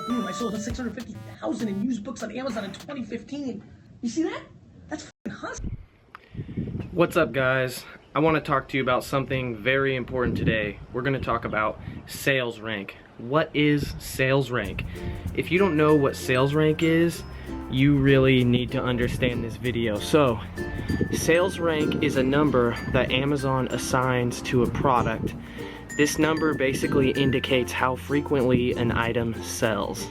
Boom, I sold 650,000 in used books on Amazon in 2015. You see that? That's fucking hustling. What's up, guys? I want to talk to you about something very important today. We're going to talk about sales rank. What is sales rank? If you don't know what sales rank is, you really need to understand this video. So, sales rank is a number that Amazon assigns to a product. This number basically indicates how frequently an item sells.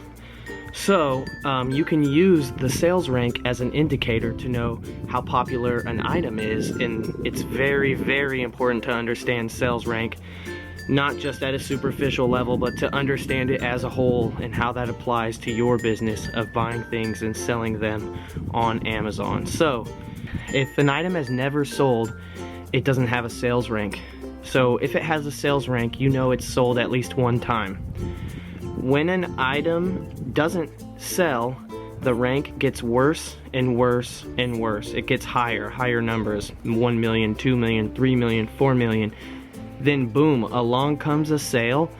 So, you can use the sales rank as an indicator to know how popular an item is, and it's very, very important to understand sales rank, not just at a superficial level, but to understand it as a whole and how that applies to your business of buying things and selling them on Amazon. So, if an item has never sold, it doesn't have a sales rank. So, if it has a sales rank, you know it's sold at least one time. When an item doesn't sell, the rank gets worse and worse and worse. It gets higher numbers, 1 million, 2 million, 3 million, 4 million. Then boom, along comes a sale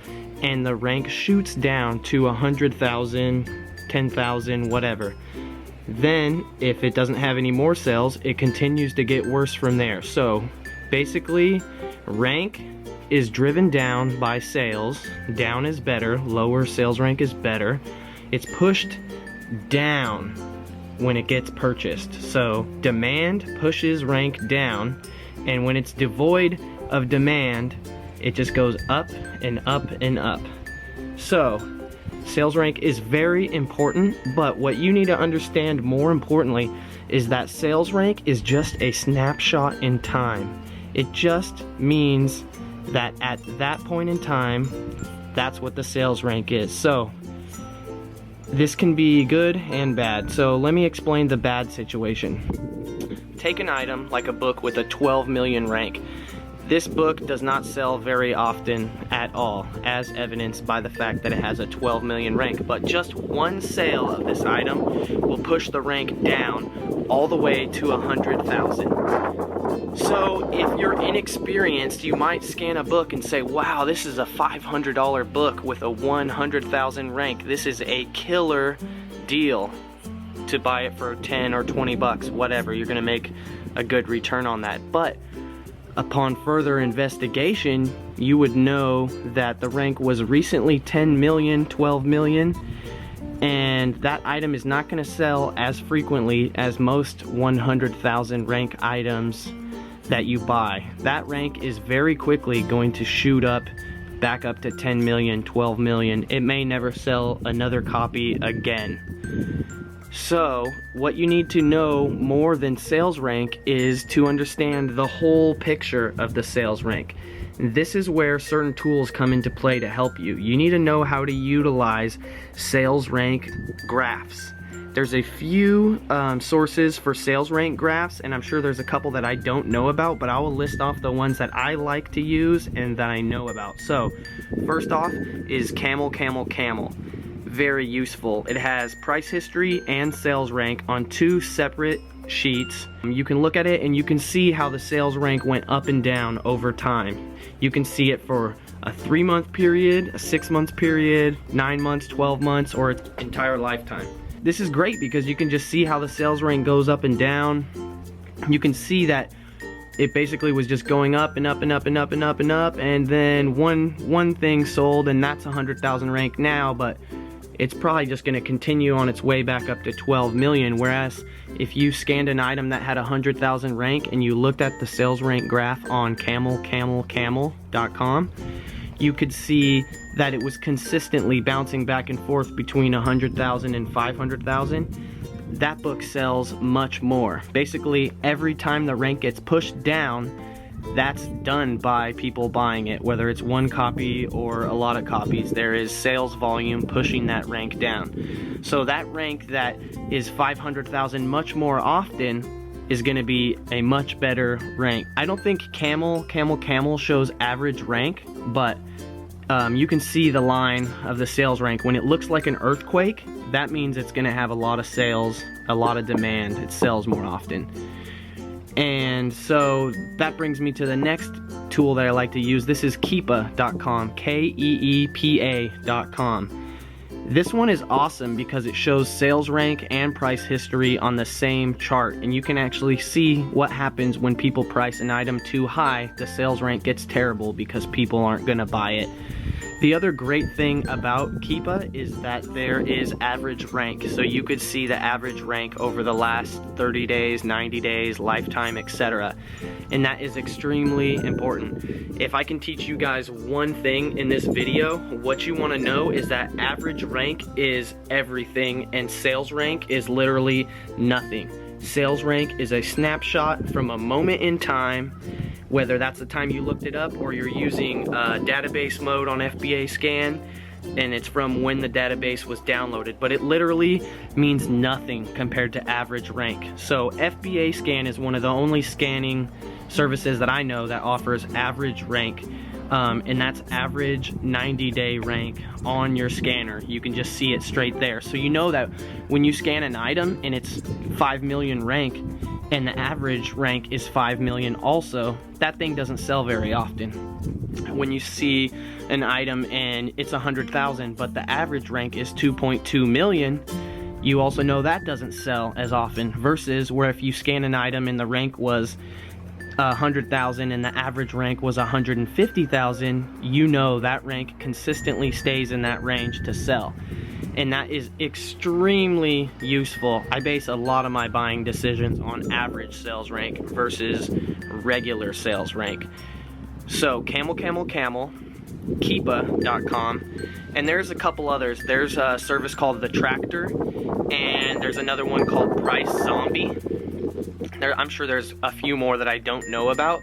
and the rank shoots down to 100,000, 10,000, whatever. Then, if it doesn't have any more sales, it continues to get worse from there. So, basically, rank is driven down by sales. Down is better, lower sales rank is better. It's pushed down when it gets purchased. So demand pushes rank down, and when it's devoid of demand, it just goes up and up and up. So sales rank is very important, but what you need to understand more importantly is that sales rank is just a snapshot in time. It just means that at that point in time, that's what the sales rank is. So this can be good and bad. So let me explain the bad situation. Take an item like a book with a 12 million rank. This book does not sell very often at all, as evidenced by the fact that it has a 12 million rank. But just one sale of this item will push the rank down all the way to 100,000. So if you're inexperienced, you might scan a book and say, wow, this is a $500 book with a 100,000 rank. This is a killer deal to buy it for 10 or 20 bucks, whatever. You're gonna make a good return on that. But upon further investigation, you would know that the rank was recently 10 million, 12 million, and that item is not going to sell as frequently as most 100,000 rank items that you buy. That rank is very quickly going to shoot up back up to 10 million, 12 million. It may never sell another copy again. So, what you need to know more than sales rank is to understand the whole picture of the sales rank. This is where certain tools come into play to help you. You need to know how to utilize sales rank graphs. There's a few sources for sales rank graphs, and I'm sure there's a couple that I don't know about, but I will list off the ones that I like to use and that I know about. So, first off is CamelCamel. Very useful. It has price history and sales rank on two separate sheets. You can look at it and you can see how the sales rank went up and down over time. You can see it for a 3-month period, a 6-month period, 9 months, 12 months, or its entire lifetime. This is great because you can just see how the sales rank goes up and down. You can see that it basically was just going up and up and up and up and up and up, and then one thing sold, and that's 100,000 rank now, but it's probably just going to continue on its way back up to 12 million. Whereas if you scanned an item that had 100,000 rank and you looked at the sales rank graph on CamelCamel.com, you could see that it was consistently bouncing back and forth between 100,000 and 500,000. That book sells much more. Basically, every time the rank gets pushed down, that's done by people buying it, whether it's one copy or a lot of copies. There is sales volume pushing that rank down. So that rank that is 500,000 much more often is going to be a much better rank. I don't think CamelCamel shows average rank, but you can see the line of the sales rank. When it looks like an earthquake, that means it's going to have a lot of sales, a lot of demand. It sells more often. And so that brings me to the next tool that I like to use. This is Kiba.com, Keepa.com. This one is awesome because it shows sales rank and price history on the same chart, and you can actually see what happens when people price an item too high. The sales rank gets terrible because people aren't gonna buy it. The other great thing about Kiba is that there is average rank, so you could see the average rank over the last 30 days, 90 days, lifetime, etc. And that is extremely important. If I can teach you guys one thing in this video, what you want to know is that average rank is everything and sales rank is literally nothing. Sales rank is a snapshot from a moment in time, whether that's the time you looked it up or you're using database mode on FBA scan, and it's from when the database was downloaded, but it literally means nothing compared to average rank. So FBA scan is one of the only scanning services that I know that offers average rank, and that's average 90-day rank on your scanner. You can just see it straight there. So you know that when you scan an item and it's 5 million rank and the average rank is 5 million also, that thing doesn't sell very often. When you see an item and it's 100,000 but the average rank is 2.2 million, you also know that doesn't sell as often, versus where if you scan an item and the rank was 100,000 and the average rank was 150,000, you know that rank consistently stays in that range to sell. And that is extremely useful. I base a lot of my buying decisions on average sales rank versus regular sales rank. So CamelCamel, Kiba.com, and there's a couple others. There's a service called The Tractor, and there's another one called Price Zombie. I'm sure there's a few more that I don't know about,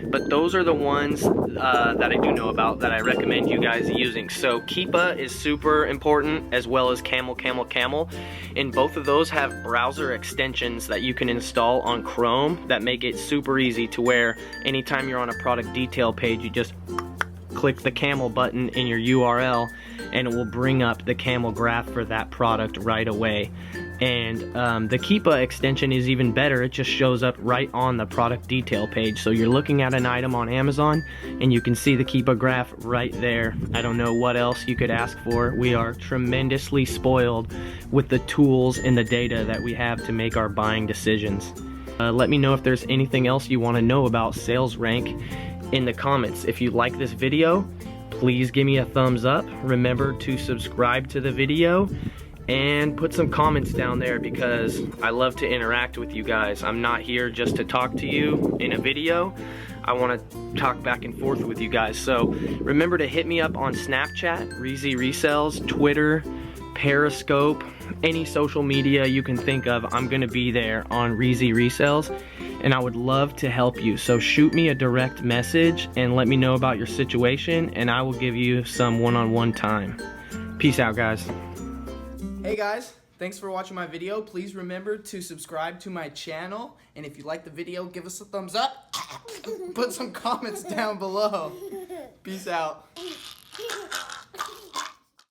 but those are the ones that I do know about that I recommend you guys using. So Kiba is super important, as well as CamelCamel, and both of those have browser extensions that you can install on Chrome that make it super easy to where anytime you're on a product detail page, you just click the camel button in your URL and it will bring up the camel graph for that product right away. And the Kiba extension is even better. It just shows up right on the product detail page. So you're looking at an item on Amazon and you can see the Kiba graph right there. I don't know what else you could ask for. We are tremendously spoiled with the tools and the data that we have to make our buying decisions. Let me know if there's anything else you want to know about sales rank in the comments. If you like this video, please give me a thumbs up. Remember to subscribe to the video and put some comments down there because I love to interact with you guys. I'm not here just to talk to you in a video. I want to talk back and forth with you guys. So remember to hit me up on Snapchat, Reezy Resells, Twitter, Periscope, any social media you can think of. I'm gonna be there on Reezy Resells, and I would love to help you. So shoot me a direct message and let me know about your situation, and I will give you some one-on-one time. Peace out, guys. Hey guys, thanks for watching my video. Please remember to subscribe to my channel, and if you like the video, give us a thumbs up. Put some comments down below. Peace out.